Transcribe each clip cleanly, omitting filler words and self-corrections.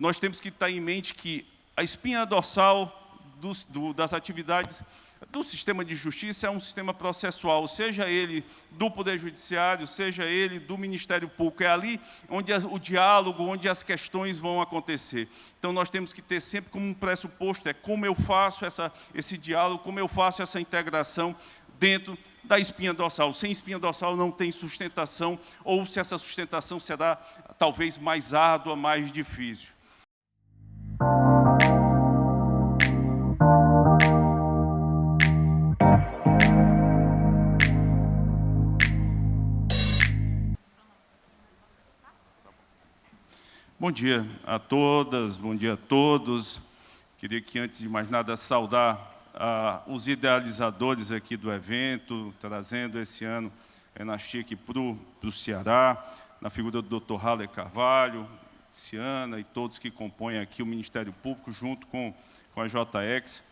nós temos que estar em mente que a espinha dorsal das atividades do sistema de justiça é um sistema processual, seja ele do Poder Judiciário, seja ele do Ministério Público. É ali onde o diálogo, onde as questões vão acontecer. Então, nós temos que ter sempre como um pressuposto, como eu faço esse diálogo, como eu faço essa integração dentro da espinha dorsal. Sem espinha dorsal não tem sustentação, ou se essa sustentação será talvez mais árdua, mais difícil. Bom dia a todas, bom dia a todos. Queria que, antes de mais nada, saudar os idealizadores aqui do evento, trazendo esse ano a Enastia aqui para o Ceará, na figura do Dr. Haller Carvalho, Ciana e todos que compõem aqui o Ministério Público, junto com a JX.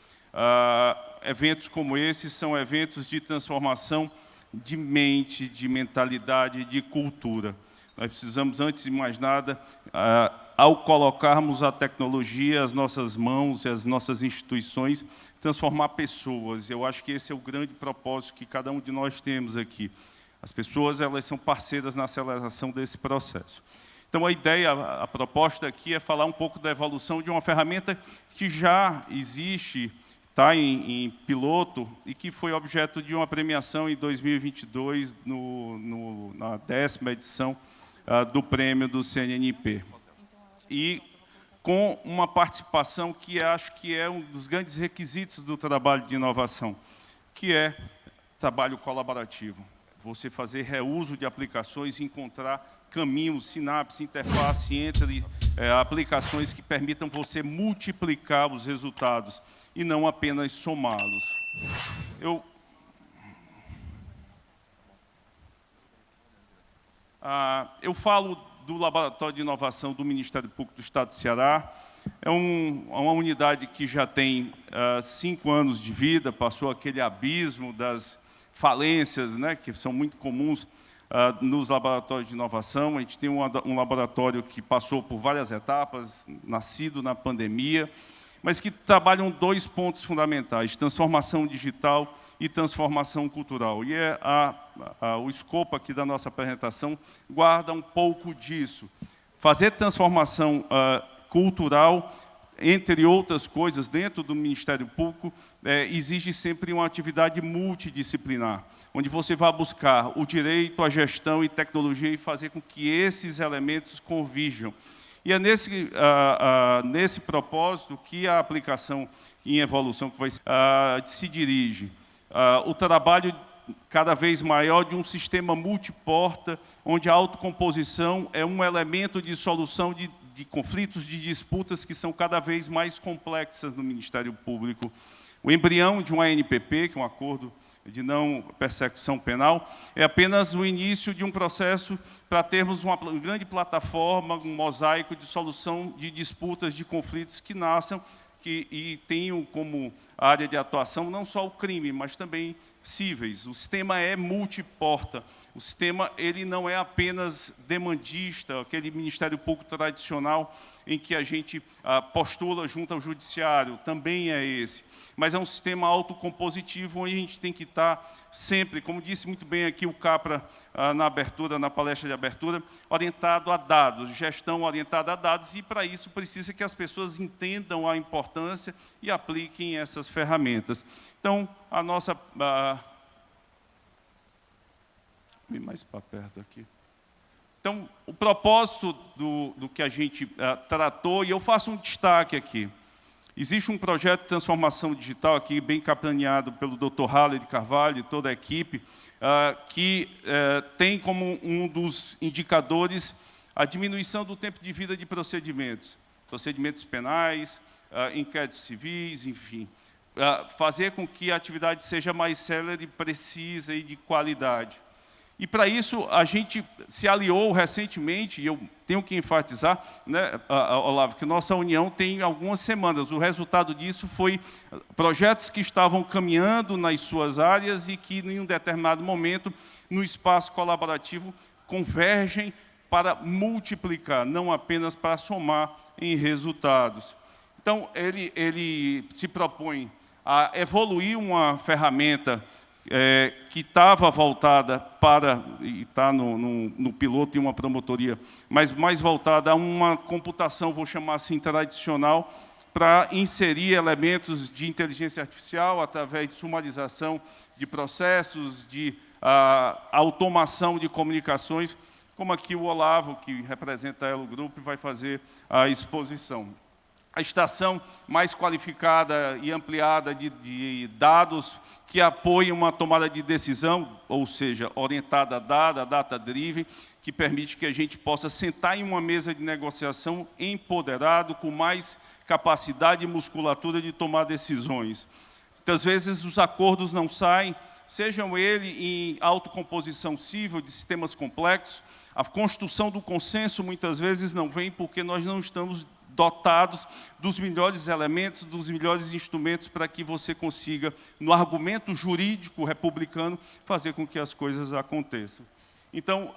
Eventos como esses são eventos de transformação de mente, de mentalidade, de cultura. Nós precisamos, antes de mais nada, ao colocarmos a tecnologia, as nossas mãos e as nossas instituições, transformar pessoas. Eu acho que esse é o grande propósito que cada um de nós temos aqui. As pessoas, elas são parceiras na aceleração desse processo. Então, a ideia, a proposta aqui é falar um pouco da evolução de uma ferramenta que já existe, está em piloto, e que foi objeto de uma premiação em 2022, na 10ª edição do prêmio do CNNP. E com uma participação que acho que é um dos grandes requisitos do trabalho de inovação, que é trabalho colaborativo. Você fazer reuso de aplicações e encontrar caminhos, sinapse, interface entre aplicações que permitam você multiplicar os resultados e não apenas somá-los. Eu falo do Laboratório de Inovação do Ministério Público do Estado do Ceará. É uma unidade que já tem 5 anos de vida, passou aquele abismo das falências, né, que são muito comuns nos laboratórios de inovação. A gente tem um laboratório que passou por várias etapas, nascido na pandemia, mas que trabalham 2 pontos fundamentais: transformação digital e transformação cultural. E o escopo aqui da nossa apresentação guarda um pouco disso. Fazer transformação cultural, entre outras coisas, dentro do Ministério Público, exige sempre uma atividade multidisciplinar, onde você vai buscar o direito, a gestão e tecnologia e fazer com que esses elementos converjam. E é nesse propósito que a aplicação em evolução que se dirige. O trabalho cada vez maior de um sistema multiporta, onde a autocomposição é um elemento de solução de conflitos, de disputas que são cada vez mais complexas no Ministério Público. O embrião de um ANPP, que é um acordo de não persecução penal, é apenas o início de um processo para termos uma grande plataforma, um mosaico de solução de disputas, de conflitos que nasçam e tenham como área de atuação não só o crime, mas também cíveis. O sistema é multiporta. O sistema ele não é apenas demandista, aquele Ministério Público tradicional em que a gente postula junto ao Judiciário, também é esse. Mas é um sistema autocompositivo, onde a gente tem que estar sempre, como disse muito bem aqui o Capra na palestra de abertura, orientado a dados, gestão orientada a dados, e para isso precisa que as pessoas entendam a importância e apliquem essas ferramentas. Então, a nossa... Vem mais para perto aqui. Então, o propósito do que a gente tratou, e eu faço um destaque aqui. Existe um projeto de transformação digital aqui, bem capitaneado pelo Dr. Haller Carvalho e toda a equipe, que tem como um dos indicadores a diminuição do tempo de vida de procedimentos penais, inquéritos civis, enfim. Fazer com que a atividade seja mais célere, precisa e de qualidade. E, para isso, a gente se aliou recentemente, e eu tenho que enfatizar, né, Olavo, que nossa união tem algumas semanas. O resultado disso foi projetos que estavam caminhando nas suas áreas e que, em um determinado momento, no espaço colaborativo, convergem para multiplicar, não apenas para somar em resultados. Então, ele se propõe a evoluir uma ferramenta que estava voltada para, e está no piloto em uma promotoria, mas mais voltada a uma computação, vou chamar assim, tradicional, para inserir elementos de inteligência artificial através de sumarização de processos, de automação de comunicações, como aqui o Olavo, que representa a Elo Group, vai fazer a exposição. A estação mais qualificada e ampliada de dados que apoiam uma tomada de decisão, ou seja, orientada a data-driven, que permite que a gente possa sentar em uma mesa de negociação empoderado, com mais capacidade e musculatura de tomar decisões. Muitas vezes os acordos não saem, sejam eles em autocomposição civil de sistemas complexos, a construção do consenso muitas vezes não vem porque nós não estamos dotados dos melhores elementos, dos melhores instrumentos para que você consiga, no argumento jurídico republicano, fazer com que as coisas aconteçam. Então,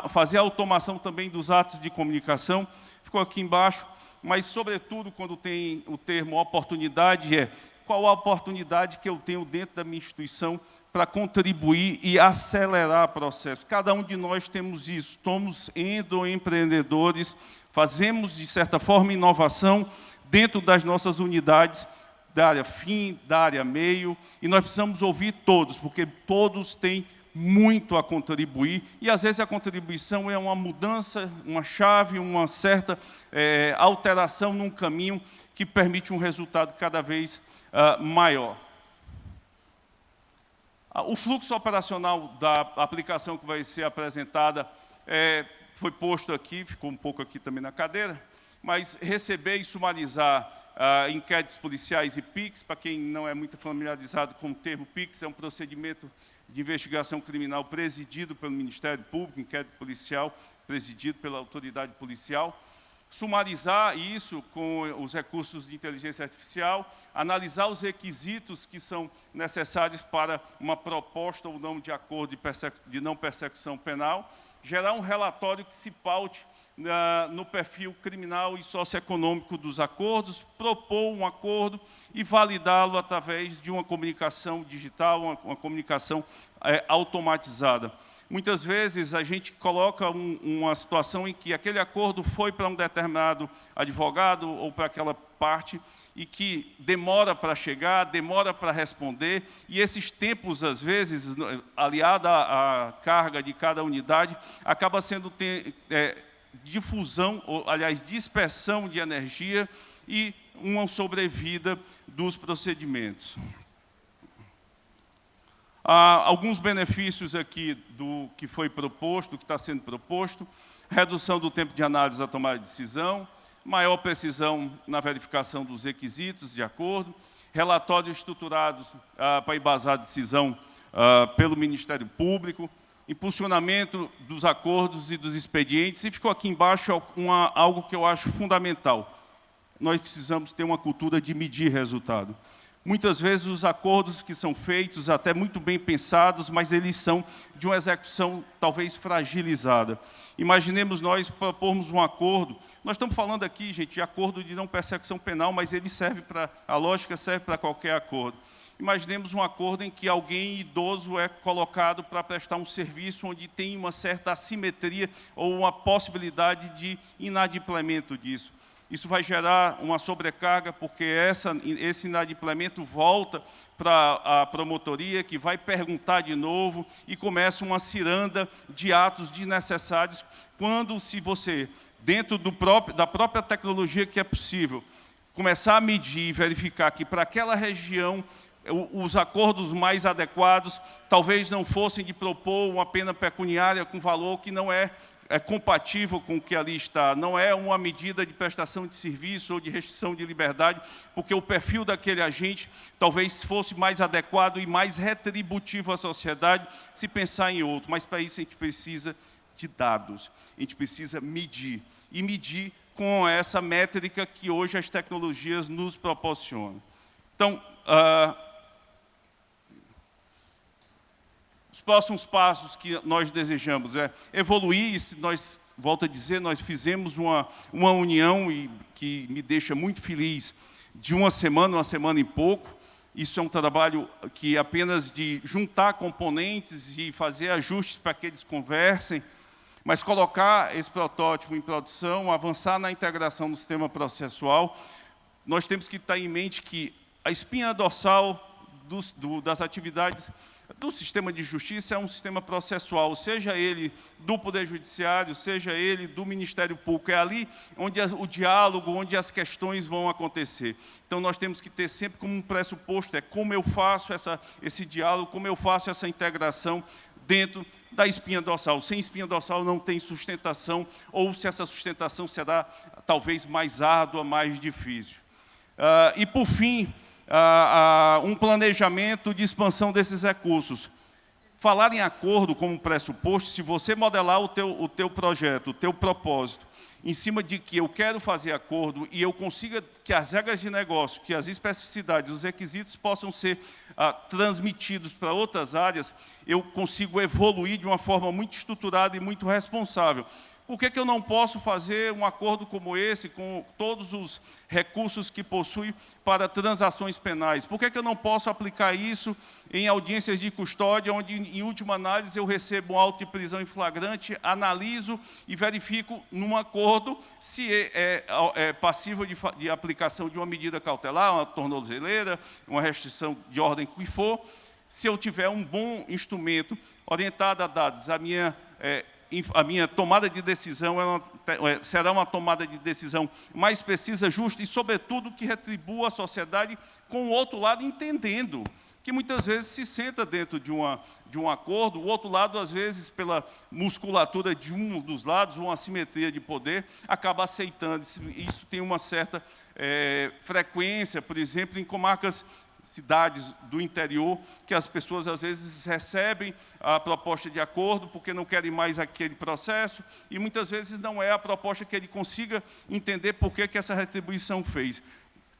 fazer a automação também dos atos de comunicação, ficou aqui embaixo, mas, sobretudo, quando tem o termo oportunidade, qual a oportunidade que eu tenho dentro da minha instituição para contribuir e acelerar o processo. Cada um de nós temos isso, somos endoempreendedores, fazemos, de certa forma, inovação dentro das nossas unidades, da área fim, da área meio, e nós precisamos ouvir todos, porque todos têm muito a contribuir, e às vezes a contribuição é uma mudança, uma chave, uma certa alteração num caminho que permite um resultado cada vez maior. O fluxo operacional da aplicação que vai ser apresentada foi posto aqui, ficou um pouco aqui também na cadeira, mas receber e sumarizar inquéritos policiais e PICs, para quem não é muito familiarizado com o termo PICs, é um procedimento de investigação criminal presidido pelo Ministério Público, inquérito policial presidido pela autoridade policial, sumarizar isso com os recursos de inteligência artificial, analisar os requisitos que são necessários para uma proposta ou não de acordo de não persecução penal, gerar um relatório que se paute no perfil criminal e socioeconômico dos acordos, propor um acordo e validá-lo através de uma comunicação digital, uma comunicação automatizada. Muitas vezes a gente coloca uma situação em que aquele acordo foi para um determinado advogado ou para aquela parte e que demora para chegar, demora para responder, e esses tempos, às vezes, aliado à carga de cada unidade, acaba sendo difusão, ou, aliás, dispersão de energia e uma sobrevida dos procedimentos. Há alguns benefícios aqui do que foi proposto, do que está sendo proposto: redução do tempo de análise da tomada de decisão, maior precisão na verificação dos requisitos de acordo, relatórios estruturados para embasar a decisão pelo Ministério Público, impulsionamento dos acordos e dos expedientes, e ficou aqui embaixo algo que eu acho fundamental. Nós precisamos ter uma cultura de medir resultado. Muitas vezes os acordos que são feitos, até muito bem pensados, mas eles são de uma execução talvez fragilizada. Imaginemos nós propormos um acordo, nós estamos falando aqui, gente, de acordo de não persecução penal, mas ele serve a lógica serve para qualquer acordo. Imaginemos um acordo em que alguém idoso é colocado para prestar um serviço onde tem uma certa assimetria ou uma possibilidade de inadimplemento disso. Isso vai gerar uma sobrecarga, porque esse inadimplemento volta para a promotoria, que vai perguntar de novo, e começa uma ciranda de atos desnecessários, quando, se você, dentro da própria tecnologia que é possível, começar a medir e verificar que para aquela região os acordos mais adequados talvez não fossem de propor uma pena pecuniária com valor que não é compatível com o que ali está, não é uma medida de prestação de serviço ou de restrição de liberdade, porque o perfil daquele agente talvez fosse mais adequado e mais retributivo à sociedade se pensar em outro, mas para isso a gente precisa de dados, a gente precisa medir, e medir com essa métrica que hoje as tecnologias nos proporcionam. Então, os próximos passos que nós desejamos é evoluir, e se nós volto a dizer, nós fizemos uma união e que me deixa muito feliz, de uma semana e pouco. Isso é um trabalho que apenas de juntar componentes e fazer ajustes para que eles conversem, mas colocar esse protótipo em produção, avançar na integração do sistema processual. Nós temos que ter em mente que a espinha dorsal das atividades do sistema de justiça é um sistema processual, seja ele do Poder Judiciário, seja ele do Ministério Público. É ali onde o diálogo, onde as questões vão acontecer. Então, nós temos que ter sempre como um pressuposto, como eu faço esse diálogo, como eu faço essa integração dentro da espinha dorsal. Sem espinha dorsal não tem sustentação, ou se essa sustentação será talvez mais árdua, mais difícil. E, por fim, um planejamento de expansão desses recursos. Falar em acordo como pressuposto, se você modelar o teu projeto, o teu propósito, em cima de que eu quero fazer acordo e eu consiga que as regras de negócio, que as especificidades, os requisitos possam ser transmitidos para outras áreas, eu consigo evoluir de uma forma muito estruturada e muito responsável. Por que eu não posso fazer um acordo como esse, com todos os recursos que possui para transações penais? Por que eu não posso aplicar isso em audiências de custódia, onde, em última análise, eu recebo um auto de prisão em flagrante, analiso e verifico, num acordo, se é passível de aplicação de uma medida cautelar, uma tornozeleira, uma restrição de ordem que for, se eu tiver um bom instrumento orientado a dados, a minha tomada de decisão será uma tomada de decisão mais precisa, justa e, sobretudo, que retribua a sociedade com o outro lado entendendo que muitas vezes se senta dentro de um acordo, o outro lado, às vezes, pela musculatura de um dos lados, uma assimetria de poder, acaba aceitando. Isso tem uma certa frequência, por exemplo, em comarcas, cidades do interior, que as pessoas, às vezes, recebem a proposta de acordo porque não querem mais aquele processo e, muitas vezes, não é a proposta que ele consiga entender por que essa retribuição fez.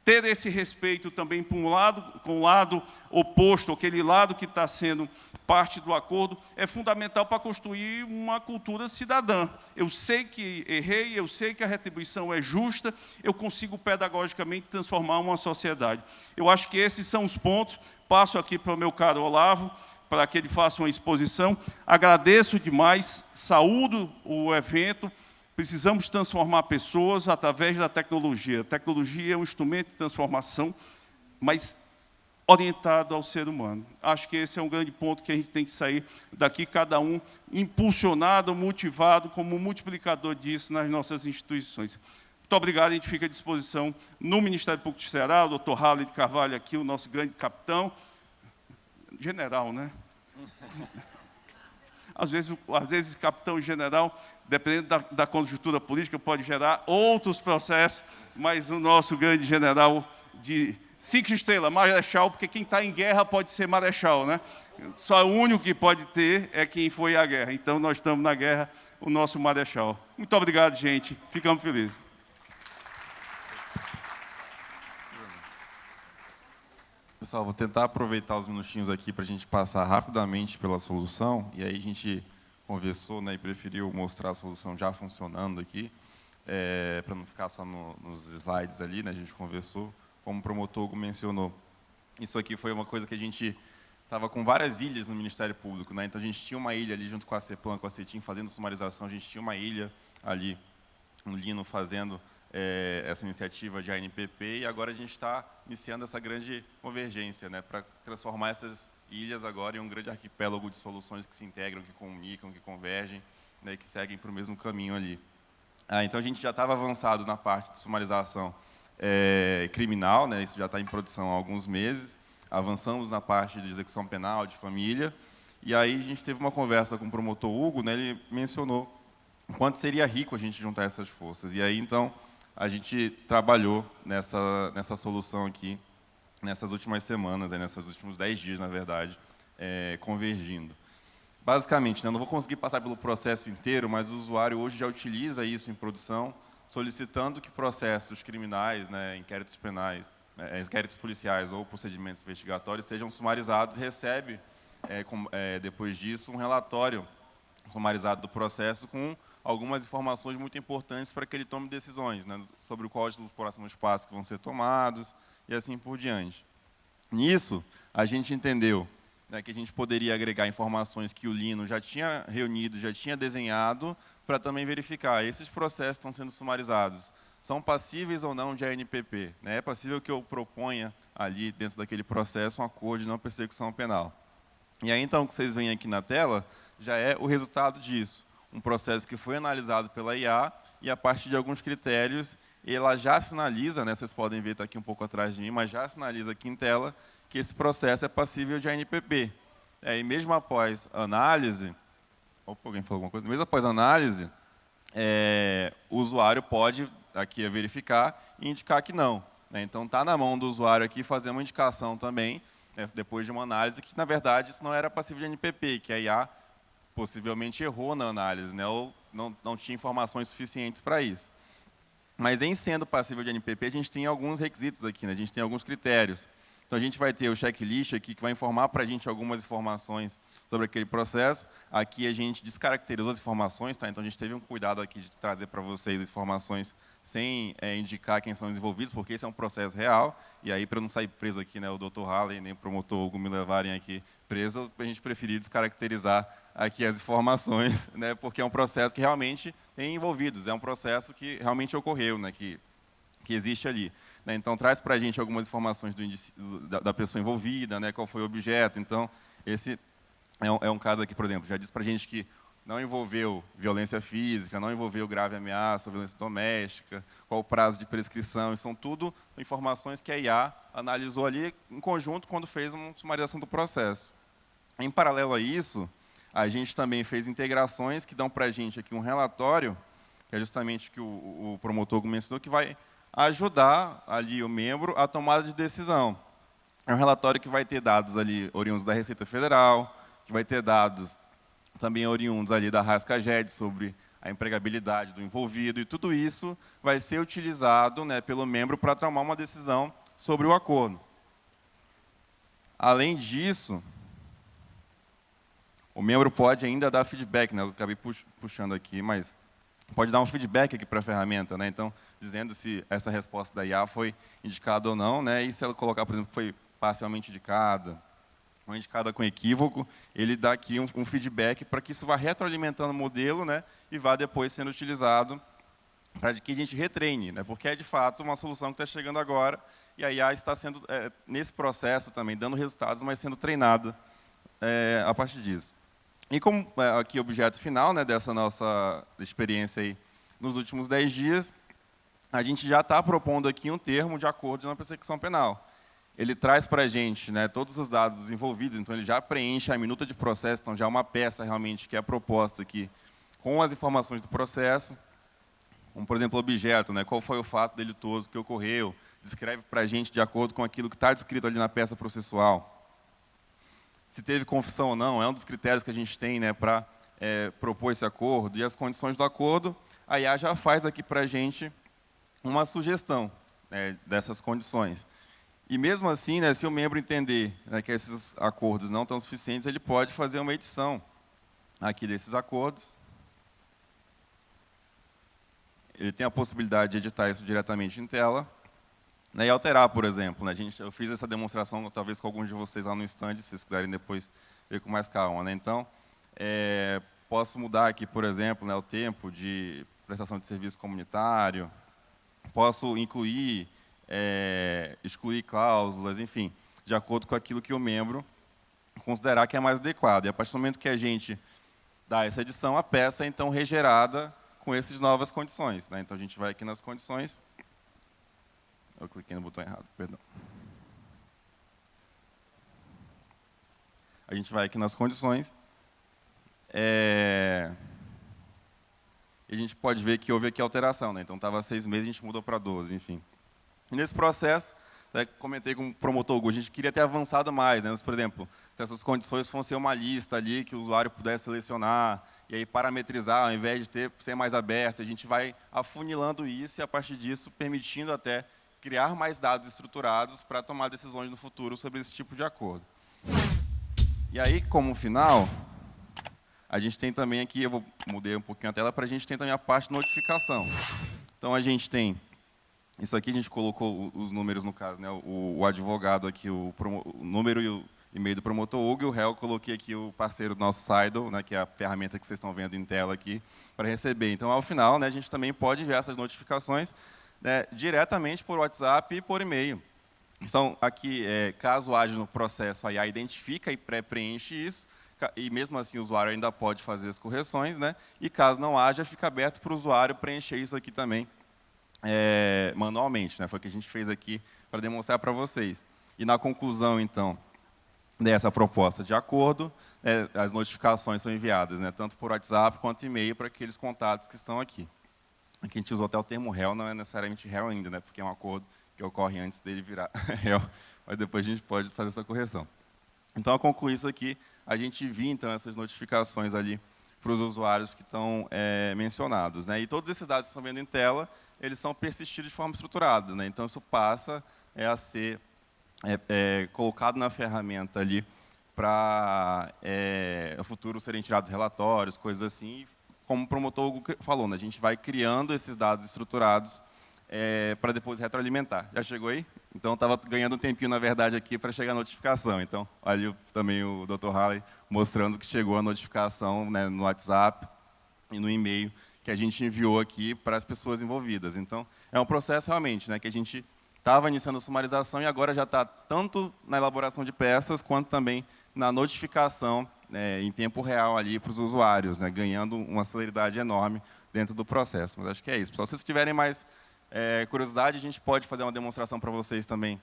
Ter esse respeito também com o lado oposto, aquele lado que está sendo parte do acordo, é fundamental para construir uma cultura cidadã. Eu sei que errei, eu sei que a retribuição é justa, eu consigo pedagogicamente transformar uma sociedade. Eu acho que esses são os pontos. Passo aqui para o meu caro Olavo, para que ele faça uma exposição. Agradeço demais, saúdo o evento. Precisamos transformar pessoas através da tecnologia. A tecnologia é um instrumento de transformação, mas orientado ao ser humano. Acho que esse é um grande ponto que a gente tem que sair daqui, cada um impulsionado, motivado, como um multiplicador disso nas nossas instituições. Muito obrigado, a gente fica à disposição no Ministério Público do Ceará, o doutor Halley de Carvalho aqui, o nosso grande capitão, general, né? Às vezes capitão e general, dependendo da conjuntura política, pode gerar outros processos, mas o nosso grande general de 5 estrelas, marechal, porque quem está em guerra pode ser marechal, né? Só o único que pode ter é quem foi à guerra. Então, nós estamos na guerra, o nosso marechal. Muito obrigado, gente. Ficamos felizes. Pessoal, vou tentar aproveitar os minutinhos aqui para a gente passar rapidamente pela solução, e aí a gente conversou, né, e preferiu mostrar a solução já funcionando aqui, para não ficar só nos slides ali, né, a gente conversou, como o promotor Hugo mencionou. Isso aqui foi uma coisa que a gente estava com várias ilhas no Ministério Público, né, então a gente tinha uma ilha ali junto com a CEPLAN, com a CETIM, fazendo sumarização, a gente tinha uma ilha ali no Lino fazendo essa iniciativa de ANPP, e agora a gente está iniciando essa grande convergência, né, para transformar essas ilhas agora em um grande arquipélago de soluções que se integram, que comunicam, que convergem, né, que seguem para o mesmo caminho ali. Então a gente já estava avançado na parte de sumarização criminal, né, isso já está em produção há alguns meses, avançamos na parte de execução penal, de família, e aí a gente teve uma conversa com o promotor Hugo, né, ele mencionou o quanto seria rico a gente juntar essas forças, e aí então a gente trabalhou nessa solução aqui, nessas últimas semanas, nesses últimos 10 dias, na verdade, convergindo. Basicamente, né, eu não vou conseguir passar pelo processo inteiro, mas o usuário hoje já utiliza isso em produção, solicitando que processos criminais, né, inquéritos penais, inquéritos policiais ou procedimentos investigatórios sejam sumarizados e recebe, depois disso, um relatório sumarizado do processo com algumas informações muito importantes para que ele tome decisões, né, sobre quais dos próximos passos que vão ser tomados e assim por diante. Nisso, a gente entendeu, né, que a gente poderia agregar informações que o Lino já tinha reunido, já tinha desenhado, para também verificar, esses processos estão sendo sumarizados, são passíveis ou não de ANPP? Né? É possível que eu proponha ali, dentro daquele processo, um acordo de não persecução penal. E aí, então, o que vocês veem aqui na tela, já é o resultado disso. Um processo que foi analisado pela IA, e a partir de alguns critérios, ela já sinaliza, né, vocês podem ver, está aqui um pouco atrás de mim, mas já sinaliza aqui em tela, que esse processo é passível de ANPP. E mesmo após análise, opa, alguém falou alguma coisa? Mesmo após análise, o usuário pode aqui verificar e indicar que não. Né? Então, está na mão do usuário aqui fazer uma indicação também, né, depois de uma análise, que, na verdade, isso não era passível de ANPP, que a IA possivelmente errou na análise, né, ou não tinha informações suficientes para isso. Mas, em sendo passível de ANPP, a gente tem alguns requisitos aqui, né, a gente tem alguns critérios. Então, a gente vai ter o checklist aqui, que vai informar para a gente algumas informações sobre aquele processo. Aqui a gente descaracterizou as informações, tá? Então a gente teve um cuidado aqui de trazer para vocês informações sem indicar quem são os envolvidos, porque esse é um processo real. E aí, para não sair preso aqui, né, o Dr. Halley nem o promotor Hugo me levarem aqui preso, a gente preferiu descaracterizar aqui as informações, né, porque é um processo que realmente tem envolvidos, é um processo que realmente ocorreu, né, que existe ali. Né? Então, traz para a gente algumas informações da pessoa envolvida, né, qual foi o objeto. Então, esse é um caso aqui, por exemplo, já diz para a gente que não envolveu violência física, não envolveu grave ameaça, violência doméstica, qual o prazo de prescrição, e são tudo informações que a IA analisou ali em conjunto quando fez uma sumarização do processo. Em paralelo a isso, a gente também fez integrações que dão para a gente aqui um relatório, que é justamente o que o promotor mencionou, que vai ajudar ali o membro a tomada de decisão. É um relatório que vai ter dados ali oriundos da Receita Federal, que vai ter dados também oriundos ali da Rascaged sobre a empregabilidade do envolvido, e tudo isso vai ser utilizado, né, pelo membro para tomar uma decisão sobre o acordo. Além disso, o membro pode ainda dar feedback, né, eu acabei puxando aqui, mas pode dar um feedback aqui para a ferramenta, né, então, dizendo se essa resposta da IA foi indicada ou não, né, e se ela colocar, por exemplo, que foi parcialmente indicada, ou indicada com equívoco, ele dá aqui um feedback para que isso vá retroalimentando o modelo, né, e vá depois sendo utilizado para que a gente retreine, né, porque é de fato uma solução que está chegando agora, e a IA está sendo, nesse processo também, dando resultados, mas sendo treinada a partir disso. E como aqui objeto final, né, dessa nossa experiência aí nos últimos 10 dias, a gente já está propondo aqui um termo de acordo de não persecução penal. Ele traz para a gente, né, todos os dados envolvidos, então ele já preenche a minuta de processo, então já é uma peça realmente que é proposta aqui com as informações do processo, como, por exemplo, o objeto, né, qual foi o fato delituoso que ocorreu, descreve para a gente de acordo com aquilo que está descrito ali na peça processual. Se teve confissão ou não, é um dos critérios que a gente tem, né, para propor esse acordo, e as condições do acordo, a IA já faz aqui para a gente uma sugestão, né, dessas condições. E mesmo assim, né, se o membro entender, né, que esses acordos não estão suficientes, ele pode fazer uma edição aqui desses acordos. Ele tem a possibilidade de editar isso diretamente em tela, né, e alterar, por exemplo. Né, eu fiz essa demonstração, talvez com alguns de vocês lá no stand, se vocês quiserem depois ver com mais calma. Né, então, posso mudar aqui, por exemplo, né, o tempo de prestação de serviço comunitário, posso incluir, excluir cláusulas, enfim, de acordo com aquilo que o membro considerar que é mais adequado. E a partir do momento que a gente dá essa edição, a peça é então regerada com essas novas condições. Né? Então a gente vai aqui nas condições. Eu cliquei no botão errado, perdão. A gente vai aqui nas condições. E a gente pode ver que houve aqui alteração, né? Então estava 6 meses, a gente mudou para 12, enfim. E nesse processo, comentei com o promotor Hugo, a gente queria ter avançado mais, né? Mas, por exemplo, se essas condições fossem uma lista ali que o usuário pudesse selecionar e aí parametrizar, ao invés de ser mais aberto, a gente vai afunilando isso e a partir disso permitindo até criar mais dados estruturados para tomar decisões no futuro sobre esse tipo de acordo. E aí, como final, a gente tem também aqui, eu mudei um pouquinho a tela, para a gente ter também a parte de notificação. Então, a gente tem, isso aqui a gente colocou os números, no caso, né? O advogado aqui, o número e o e-mail do promotor Hugo, e o réu, eu coloquei aqui o parceiro nosso Sidle, né, que é a ferramenta que vocês estão vendo em tela aqui, para receber. Então, ao final, né, a gente também pode enviar essas notificações, né, diretamente por WhatsApp e por e-mail. Então, aqui, caso haja no processo, a IA identifica e pré-preenche isso, e mesmo assim o usuário ainda pode fazer as correções, né, e caso não haja, fica aberto para o usuário preencher isso aqui também manualmente. Né, foi o que a gente fez aqui para demonstrar para vocês. E na conclusão, então, dessa proposta de acordo, as notificações são enviadas, né, tanto por WhatsApp quanto e-mail para aqueles contatos que estão aqui. Aqui a gente usou até o termo réu, não é necessariamente réu ainda, né, porque é um acordo que ocorre antes dele virar réu, mas depois a gente pode fazer essa correção. Então, ao concluir isso aqui, a gente envia então essas notificações ali para os usuários que estão mencionados. Né, e todos esses dados que estão vendo em tela, eles são persistidos de forma estruturada. Né, então, isso passa a ser colocado na ferramenta ali para no futuro serem tirados relatórios, coisas assim. Como o promotor Hugo falou, né, a gente vai criando esses dados estruturados para depois retroalimentar. Já chegou aí? Então, estava ganhando um tempinho, na verdade, aqui para chegar a notificação. Então, ali também o Dr. Halley mostrando que chegou a notificação, né, no WhatsApp e no e-mail que a gente enviou aqui para as pessoas envolvidas. Então, é um processo realmente, né, que a gente estava iniciando a sumarização e agora já está tanto na elaboração de peças quanto também na notificação em tempo real ali para os usuários, né, ganhando uma celeridade enorme dentro do processo. Mas acho que é isso. Pessoal, se vocês tiverem mais curiosidade, a gente pode fazer uma demonstração para vocês também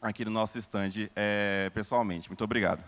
aqui no nosso stand pessoalmente. Muito obrigado.